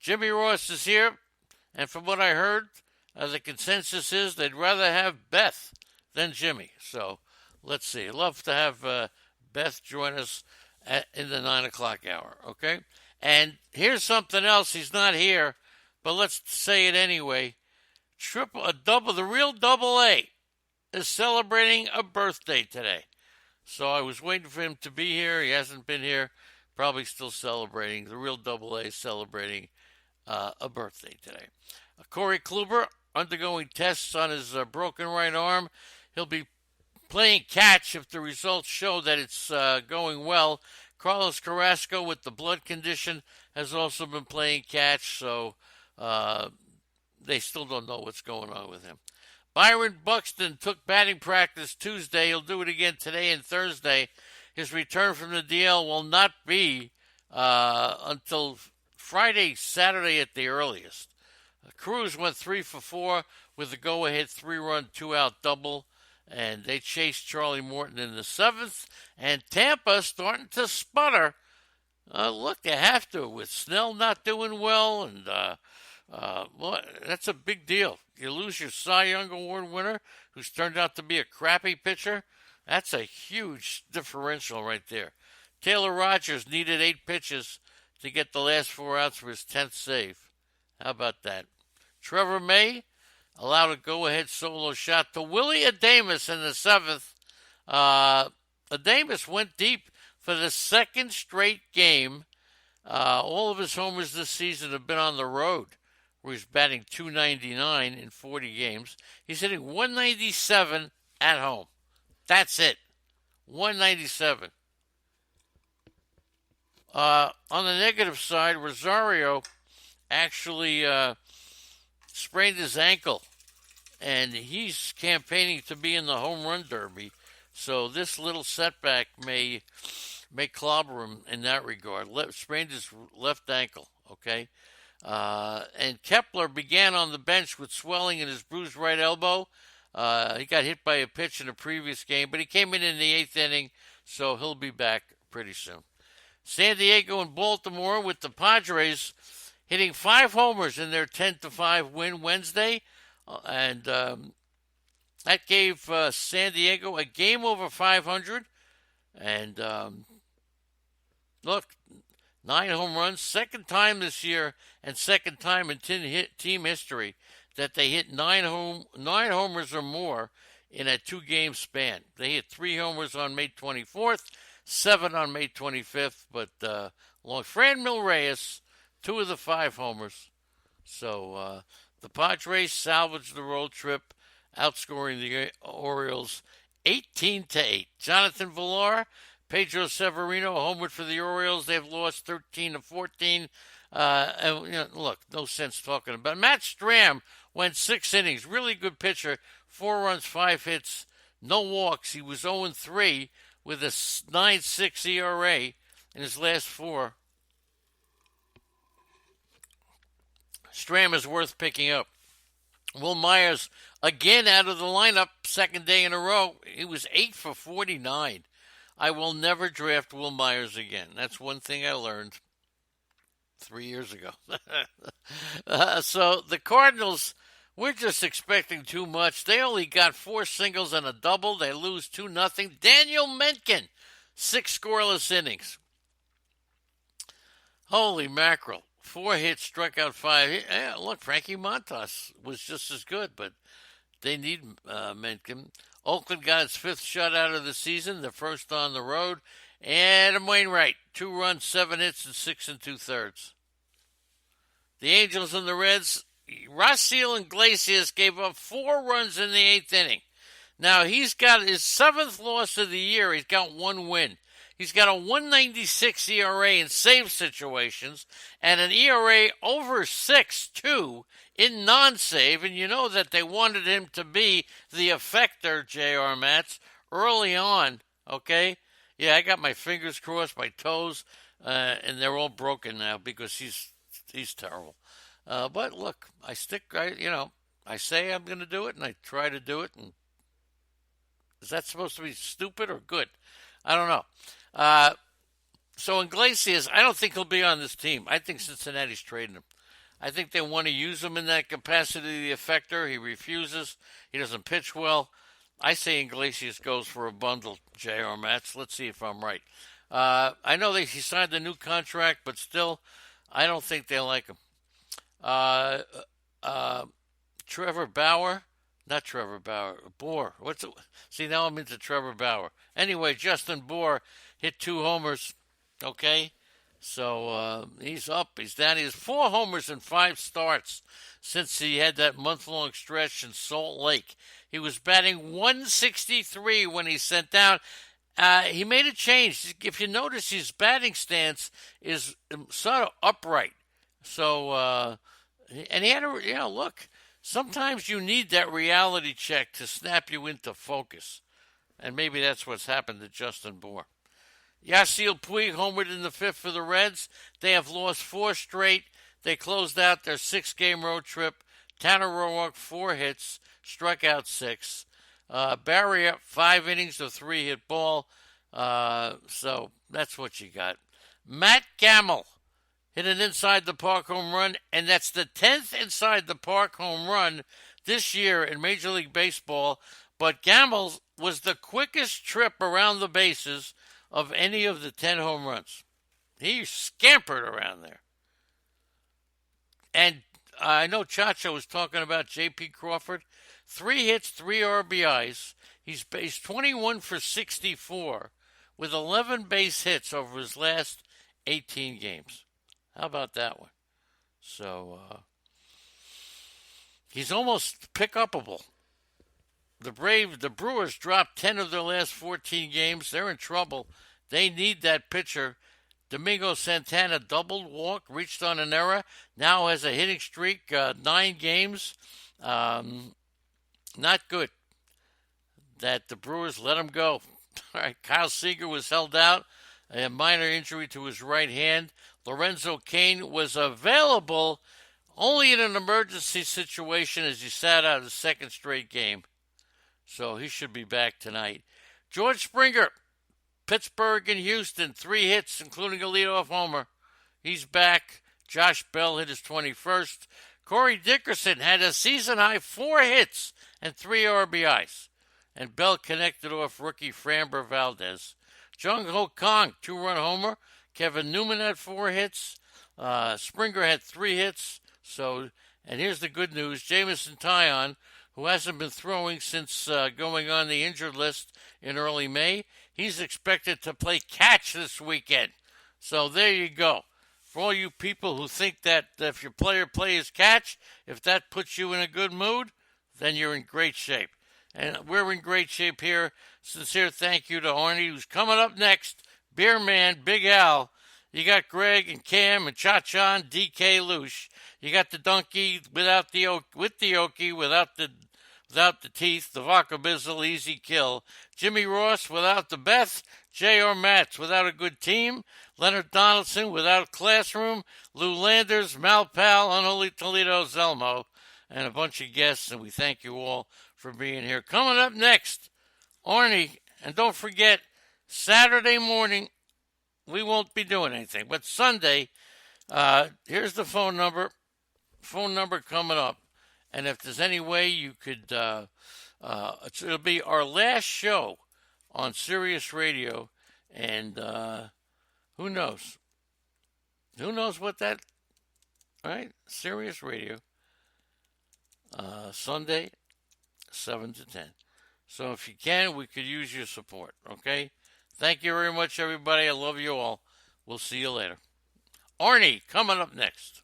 Jimmy Ross is here, and from what I heard, the consensus is they'd rather have Beth than Jimmy. So let's see. I'd love to have Beth join us in the 9 o'clock hour, okay? And here's something else. He's not here, but let's say it anyway. The real double A is celebrating a birthday today. So I was waiting for him to be here. He hasn't been here. Probably still celebrating. The real double A is celebrating a birthday today. Corey Kluber undergoing tests on his broken right arm. He'll be playing catch if the results show that it's going well. Carlos Carrasco with the blood condition has also been playing catch, so they still don't know what's going on with him. Byron Buxton took batting practice Tuesday. He'll do it again today and Thursday. His return from the DL will not be until Friday, Saturday at the earliest. Cruz went 3 for 4 with a go-ahead 3-run, 2-out double, and they chased Charlie Morton in the 7th. And Tampa starting to sputter. Look, they have to with Snell not doing well, and well, that's a big deal. You lose your Cy Young Award winner, who's turned out to be a crappy pitcher. That's a huge differential right there. Taylor Rogers needed 8 pitches to get the last 4 outs for his 10th save. How about that? Trevor May allowed a go-ahead solo shot to Willie Adames in the 7th. Adames went deep for the second straight game. All of his homers this season have been on the road, where he's batting .299 in 40 games. He's hitting .197 at home. That's it. .197. On the negative side, Rosario actually sprained his ankle, and he's campaigning to be in the home run derby. So this little setback may clobber him in that regard. Sprained his left ankle, okay? And Kepler began on the bench with swelling in his bruised right elbow. He got hit by a pitch in a previous game, but he came in the 8th inning, so he'll be back pretty soon. San Diego and Baltimore with the Padres hitting 5 homers in their 10-5 win Wednesday. And that gave San Diego a game over 500. And look, 9 home runs, second time this year and second time in team history that they hit 9 homers or more in a 2-game span. They hit 3 homers on May 24th, 7 on May 25th, but Franmil Reyes, 2 of the 5 homers. So the Padres salvaged the road trip, outscoring the Orioles 18-8. Jonathan Villar, Pedro Severino homered for the Orioles. They've lost 13-14. And look, no sense talking about it. Matt Strahm went 6 innings. Really good pitcher. 4 runs, 5 hits, no walks. He was 0-3 with a 9.6 ERA in his last 4. Strahm is worth picking up. Will Myers again out of the lineup, second day in a row. He was 8 for 49. I will never draft Will Myers again. That's one thing I learned 3 years ago. So the Cardinals, we're just expecting too much. They only got 4 singles and a double. They lose 2-0. Daniel Mencken, 6 scoreless innings. Holy mackerel. 4 hits, struck out 5. Yeah, look, Frankie Montas was just as good, but they need Mencken. Oakland got its 5th shutout of the season, the first on the road. Adam Wainwright, 2 runs, 7 hits, and 6 2/3. The Angels and the Reds, Raciel Iglesias gave up 4 runs in the 8th inning. Now, he's got his 7th loss of the year. He's got 1 win. He's got a 1.96 ERA in save situations and an ERA over 6, too, in non-save. And you know that they wanted him to be the effector, J.R. Matz, early on, okay? Yeah, I got my fingers crossed, my toes, and they're all broken now because he's terrible. But look, I say I'm going to do it, and I try to do it. And is that supposed to be stupid or good? I don't know. So Iglesias, I don't think he'll be on this team. I think Cincinnati's trading him. I think they want to use him in that capacity, the effector. He refuses. He doesn't pitch well. I say Iglesias goes for a bundle, J.R. Matz. Let's see if I'm right. I know he signed a new contract, but still, I don't think they like him. Uh, uh, Trevor Bauer, not Trevor Bauer, Bohr. What's it? See, now I'm into Trevor Bauer. Anyway, Justin Bohr hit 2 homers. Okay, so he's up, he's down. He has 4 homers in 5 starts since he had that month-long stretch in Salt Lake. He was batting 163 when he sent down. He made a change. If you notice, his batting stance is sort of upright. So, and he had a, look, sometimes you need that reality check to snap you into focus. And maybe that's what's happened to Justin Bohr. Yasiel Puig homered in the 5th for the Reds. They have lost 4 straight. They closed out their 6-game road trip. Tanner Roark, 4 hits, struck out 6. Barrier, 5 innings of 3-hit ball. So that's what you got. Matt Gamble hit an inside-the-park home run, and that's the 10th inside-the-park home run this year in Major League Baseball. But Gamble was the quickest trip around the bases of any of the 10 home runs. He scampered around there. And I know Chacho was talking about J.P. Crawford. 3 hits, 3 RBIs. He's 21 for 64 with 11 base hits over his last 18 games. How about that one? So he's almost pick-upable. The Brewers dropped 10 of their last 14 games. They're in trouble. They need that pitcher. Domingo Santana doubled walk, reached on an error, now has a hitting streak, 9 games. Not good that the Brewers let him go. All right, Kyle Seager was held out, a minor injury to his right hand. Lorenzo Cain was available only in an emergency situation as he sat out his 2nd straight game. So he should be back tonight. George Springer, Pittsburgh and Houston, 3 hits, including a leadoff homer. He's back. Josh Bell hit his 21st. Corey Dickerson had a season-high 4 hits and 3 RBIs. And Bell connected off rookie Framber Valdez. Jung Ho Kong, 2-run homer. Kevin Newman had 4 hits. Springer had 3 hits. So, and here's the good news. Jamison Tyon, who hasn't been throwing since going on the injured list in early May, he's expected to play catch this weekend. So there you go. For all you people who think that if your player plays catch, if that puts you in a good mood, then you're in great shape. And we're in great shape here. Sincere thank you to Arnie, who's coming up next. Beer Man, Big Al. You got Greg and Cam and Cha-Cha and DK Lush. You got the donkey without the with the Okie, without the teeth, the Vodka Bizzle, easy kill. Jimmy Ross without the Beth. J.R. Matz without a good team. Leonard Donaldson without classroom. Lou Landers, Malpal, Unholy Toledo, Zelmo, and a bunch of guests. And we thank you all for being here. Coming up next, Arnie, and don't forget, Saturday morning, we won't be doing anything. But Sunday, here's the phone number. Phone number coming up. And if there's any way you could, it'll be our last show on Sirius Radio. And who knows? Who knows what that, right? Sirius Radio. Sunday, 7 to 10. So if you can, we could use your support, okay? Thank you very much, everybody. I love you all. We'll see you later. Arnie, coming up next.